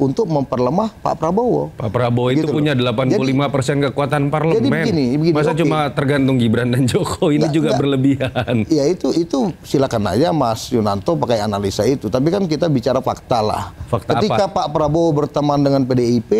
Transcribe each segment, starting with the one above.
untuk memperlemah Pak Prabowo. Pak Prabowo itu gitu punya 85% kekuatan parlemen. Jadi begini, masa cuma tergantung Gibran dan Jokowi, ini juga berlebihan. Ya itu silakan aja Mas Yunanto pakai analisa itu. Tapi kan kita bicara fakta lah. Fakta ketika apa? Pak Prabowo berteman dengan PDIP,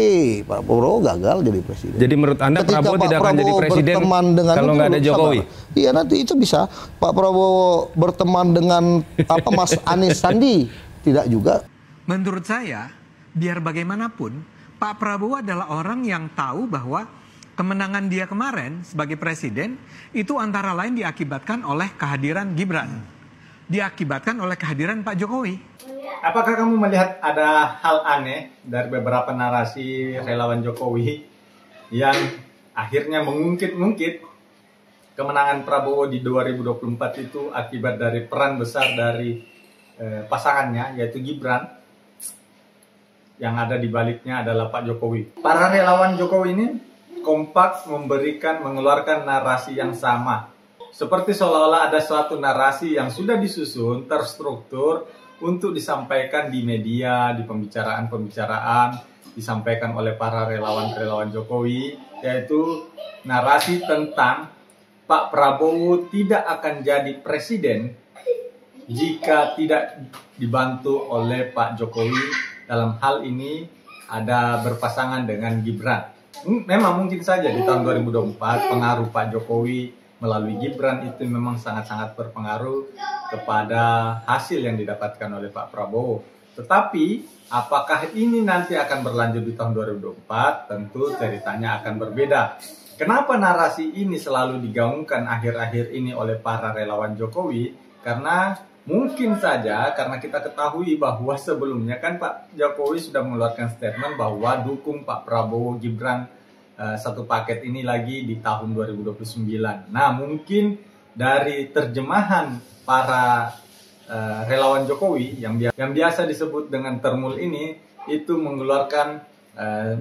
Pak Prabowo gagal jadi presiden. Jadi menurut Anda ketika Prabowo tidak akan jadi presiden kalau nggak ada Jokowi? Iya, nanti itu bisa. Pak Prabowo berteman dengan Mas Anies Sandi, tidak juga. Menurut saya, biar bagaimanapun, Pak Prabowo adalah orang yang tahu bahwa kemenangan dia kemarin sebagai presiden itu antara lain diakibatkan oleh kehadiran Gibran. Diakibatkan oleh kehadiran Pak Jokowi. Apakah kamu melihat ada hal aneh dari beberapa narasi relawan Jokowi yang akhirnya mengungkit-ungkit kemenangan Prabowo di 2024 itu akibat dari peran besar dari pasangannya, yaitu Gibran? Yang ada di baliknya adalah Pak Jokowi. Para relawan Jokowi ini kompak mengeluarkan narasi yang sama. Seperti seolah-olah ada suatu narasi yang sudah disusun, terstruktur untuk disampaikan di media, di pembicaraan-pembicaraan, disampaikan oleh para relawan-relawan Jokowi, yaitu narasi tentang Pak Prabowo tidak akan jadi presiden jika tidak dibantu oleh Pak Jokowi. Dalam hal ini ada berpasangan dengan Gibran. Memang mungkin saja di tahun 2024 pengaruh Pak Jokowi melalui Gibran itu memang sangat-sangat berpengaruh kepada hasil yang didapatkan oleh Pak Prabowo. Tetapi apakah ini nanti akan berlanjut di tahun 2024? Tentu ceritanya akan berbeda. Kenapa narasi ini selalu digaungkan akhir-akhir ini oleh para relawan Jokowi? Karena mungkin saja karena kita ketahui bahwa sebelumnya kan Pak Jokowi sudah mengeluarkan statement bahwa dukung Pak Prabowo Gibran satu paket ini lagi di tahun 2029. Nah, mungkin dari terjemahan para relawan Jokowi yang biasa disebut dengan termul ini itu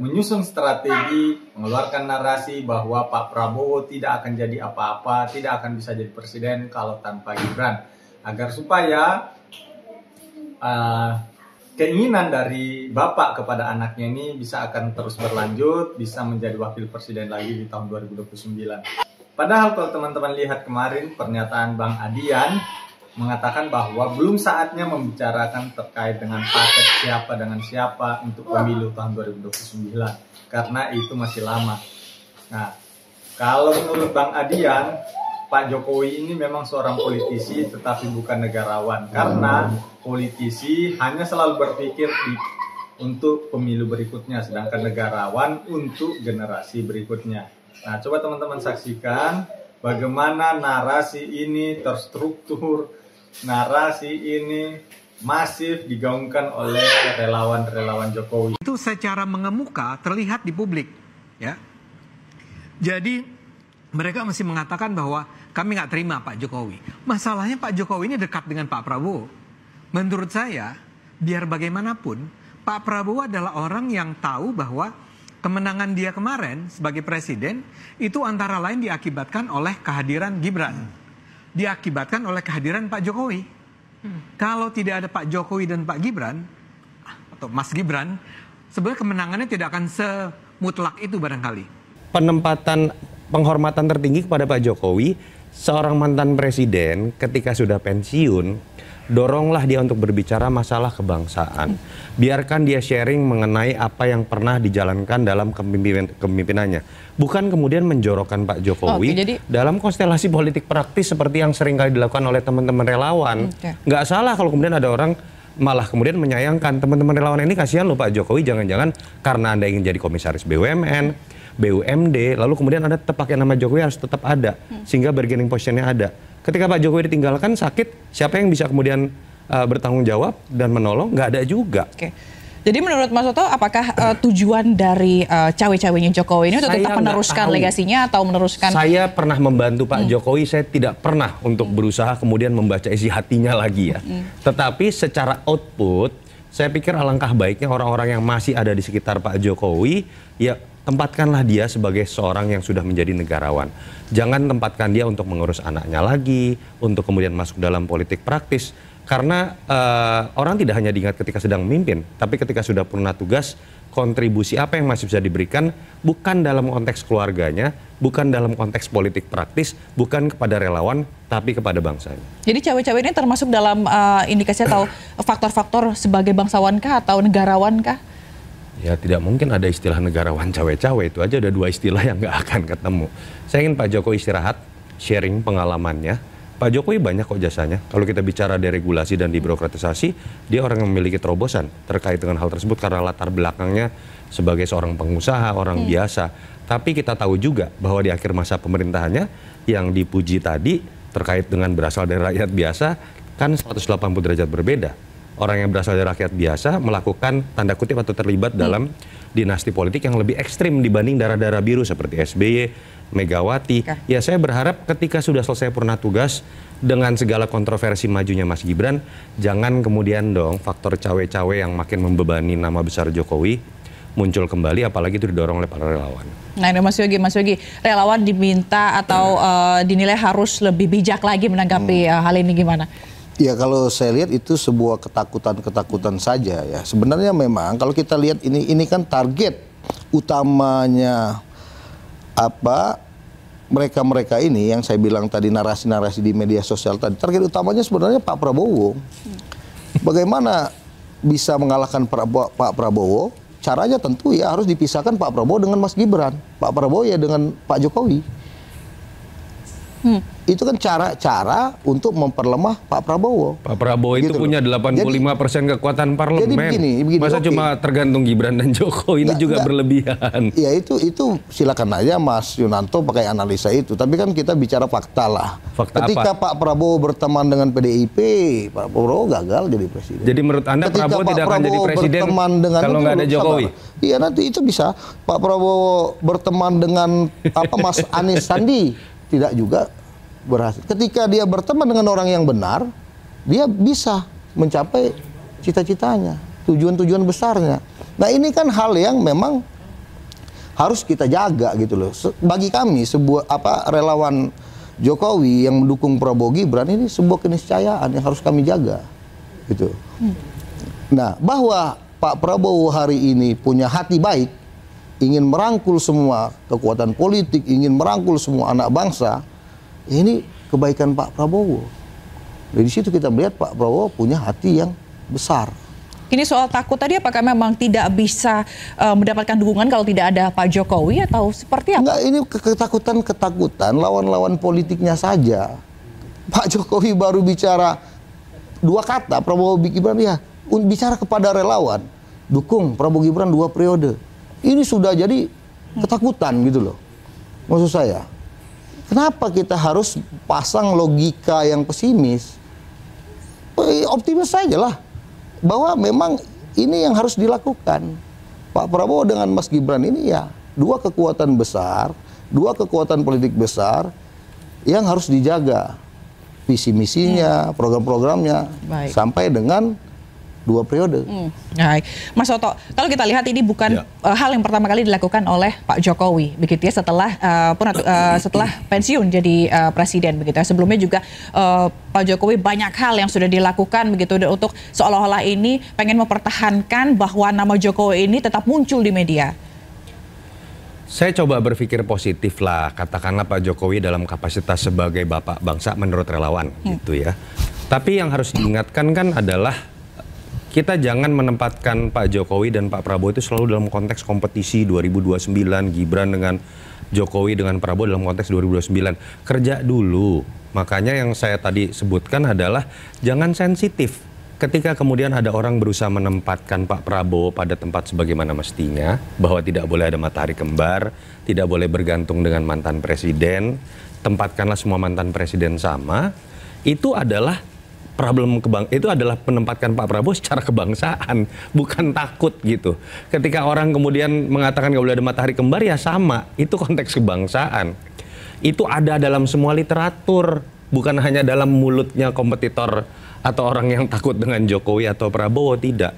menyusun strategi, mengeluarkan narasi bahwa Pak Prabowo tidak akan jadi apa-apa, tidak akan bisa jadi presiden kalau tanpa Gibran. Agar supaya keinginan dari bapak kepada anaknya ini bisa akan terus berlanjut, bisa menjadi wakil presiden lagi di tahun 2029. Padahal kalau teman-teman lihat kemarin pernyataan Bang Adian mengatakan bahwa belum saatnya membicarakan terkait dengan paket siapa dengan siapa untuk pemilu tahun 2029 karena itu masih lama. Nah, kalau menurut Bang Adian, Pak Jokowi ini memang seorang politisi tetapi bukan negarawan. Karena politisi hanya selalu berpikir untuk pemilu berikutnya, sedangkan negarawan untuk generasi berikutnya. Nah, coba teman-teman saksikan bagaimana narasi ini terstruktur, narasi ini masif digaungkan oleh relawan-relawan Jokowi. Itu secara mengemuka terlihat di publik, ya. Jadi mereka masih mengatakan bahwa kami nggak terima Pak Jokowi. Masalahnya Pak Jokowi ini dekat dengan Pak Prabowo. Menurut saya, biar bagaimanapun, Pak Prabowo adalah orang yang tahu bahwa kemenangan dia kemarin sebagai presiden itu antara lain diakibatkan oleh kehadiran Gibran. Diakibatkan oleh kehadiran Pak Jokowi. Kalau tidak ada Pak Jokowi dan Pak Gibran, atau Mas Gibran, sebenarnya kemenangannya tidak akan semutlak itu barangkali. Penempatan penghormatan tertinggi kepada Pak Jokowi, seorang mantan presiden ketika sudah pensiun, doronglah dia untuk berbicara masalah kebangsaan. Biarkan dia sharing mengenai apa yang pernah dijalankan dalam kepemimpinannya. Bukan kemudian menjorokkan Pak Jokowi dalam konstelasi politik praktis seperti yang seringkali dilakukan oleh teman-teman relawan. Nggak salah kalau kemudian ada orang malah kemudian menyayangkan teman-teman relawan ini, kasihan loh Pak Jokowi, jangan-jangan karena Anda ingin jadi komisaris BUMN, BUMD, lalu kemudian Anda tetap pakai nama Jokowi harus tetap ada, sehingga bargaining positionnya ada. Ketika Pak Jokowi ditinggalkan sakit, siapa yang bisa kemudian bertanggung jawab dan menolong? Nggak ada juga. Jadi menurut Mas Toto, apakah tujuan dari cawe-cawenya Jokowi ini untuk tetap meneruskan legasinya atau meneruskan? Saya pernah membantu Pak Jokowi, saya tidak pernah untuk berusaha kemudian membaca isi hatinya lagi ya. Tetapi secara output, saya pikir alangkah baiknya orang-orang yang masih ada di sekitar Pak Jokowi, ya tempatkanlah dia sebagai seorang yang sudah menjadi negarawan. Jangan tempatkan dia untuk mengurus anaknya lagi, untuk kemudian masuk dalam politik praktis. Karena orang tidak hanya diingat ketika sedang memimpin, tapi ketika sudah purna tugas, kontribusi apa yang masih bisa diberikan bukan dalam konteks keluarganya, bukan dalam konteks politik praktis, bukan kepada relawan, tapi kepada bangsanya. Jadi cawe-cawe ini termasuk dalam indikasi atau faktor-faktor sebagai bangsawankah atau negarawankah? Ya tidak mungkin ada istilah negarawan cawe-cawe, itu aja ada 2 istilah yang nggak akan ketemu. Saya ingin Pak Jokowi istirahat, sharing pengalamannya. Pak Jokowi banyak kok jasanya. Kalau kita bicara deregulasi dan dibirokratisasi, dia orang yang memiliki terobosan terkait dengan hal tersebut karena latar belakangnya sebagai seorang pengusaha, orang biasa. Tapi kita tahu juga bahwa di akhir masa pemerintahannya yang dipuji tadi terkait dengan berasal dari rakyat biasa kan 180 derajat berbeda. Orang yang berasal dari rakyat biasa melakukan tanda kutip atau terlibat dalam dinasti politik yang lebih ekstrim dibanding darah-darah biru seperti SBY, Megawati. Ya saya berharap ketika sudah selesai purna tugas dengan segala kontroversi majunya Mas Gibran, jangan kemudian dong faktor cawe-cawe yang makin membebani nama besar Jokowi muncul kembali, apalagi itu didorong oleh para relawan. Nah ini Mas Yogi, relawan diminta atau dinilai harus lebih bijak lagi menanggapi hal ini gimana? Ya kalau saya lihat itu sebuah ketakutan saja ya. Sebenarnya memang kalau kita lihat ini kan target utamanya mereka ini yang saya bilang tadi narasi-narasi di media sosial tadi, target utamanya sebenarnya Pak Prabowo. Bagaimana bisa mengalahkan Pak Prabowo? Caranya tentu ya harus dipisahkan Pak Prabowo dengan Mas Gibran, Pak Prabowo ya dengan Pak Jokowi. Itu kan cara-cara untuk memperlemah Pak Prabowo. Pak Prabowo itu gitu punya 85% kekuatan parlemen. Jadi begini, masa cuma tergantung Gibran dan Jokowi, ini juga berlebihan. Ya itu silakan aja Mas Yunanto pakai analisa itu. Tapi kan kita bicara fakta lah. Fakta ketika apa? Pak Prabowo berteman dengan PDIP, Pak Prabowo gagal jadi presiden. Jadi menurut Anda ketika Prabowo tidak akan jadi presiden kalau nggak ada Jokowi? Iya nanti itu bisa. Pak Prabowo berteman dengan Mas Anies Sandi, tidak juga berhasil. Ketika dia berteman dengan orang yang benar, dia bisa mencapai cita-citanya, tujuan-tujuan besarnya. Nah ini kan hal yang memang harus kita jaga gitu loh. Bagi kami relawan Jokowi yang mendukung Prabowo Gibran ini sebuah keniscayaan yang harus kami jaga gitu. Nah bahwa Pak Prabowo hari ini punya hati baik, ingin merangkul semua kekuatan politik, ingin merangkul semua anak bangsa. Ini kebaikan Pak Prabowo. Dari situ kita melihat Pak Prabowo punya hati yang besar. Ini soal takut tadi, apakah memang tidak bisa mendapatkan dukungan kalau tidak ada Pak Jokowi atau seperti apa? Enggak, ini ketakutan lawan-lawan politiknya saja. Pak Jokowi baru bicara 2 kata, Prabowo Gibran ya, bicara kepada relawan, dukung Prabowo Gibran 2 periode. Ini sudah jadi ketakutan gitu loh. Maksud saya, kenapa kita harus pasang logika yang pesimis? Optimis saja lah. Bahwa memang ini yang harus dilakukan. Pak Prabowo dengan Mas Gibran ini ya 2 kekuatan besar, 2 kekuatan politik besar yang harus dijaga. Visi misinya, program-programnya, sampai dengan 2 periode. Baik, Mas Soto, kalau kita lihat ini bukan hal yang pertama kali dilakukan oleh Pak Jokowi, begitu ya, setelah pensiun jadi presiden, begitu ya. Sebelumnya juga Pak Jokowi banyak hal yang sudah dilakukan, begitu, untuk seolah-olah ini pengen mempertahankan bahwa nama Jokowi ini tetap muncul di media. Saya coba berpikir positif lah, katakanlah Pak Jokowi dalam kapasitas sebagai bapak bangsa menurut relawan, gitu ya. Tapi yang harus diingatkan kan adalah kita jangan menempatkan Pak Jokowi dan Pak Prabowo itu selalu dalam konteks kompetisi 2029, Gibran dengan Jokowi dengan Prabowo dalam konteks 2029. Kerja dulu. Makanya yang saya tadi sebutkan adalah jangan sensitif. Ketika kemudian ada orang berusaha menempatkan Pak Prabowo pada tempat sebagaimana mestinya, bahwa tidak boleh ada matahari kembar, tidak boleh bergantung dengan mantan presiden, tempatkanlah semua mantan presiden sama, itu adalah itu adalah penempatkan Pak Prabowo secara kebangsaan, bukan takut gitu. Ketika orang kemudian mengatakan nggak boleh ada matahari kembar, ya sama, itu konteks kebangsaan. Itu ada dalam semua literatur, bukan hanya dalam mulutnya kompetitor atau orang yang takut dengan Jokowi atau Prabowo, tidak.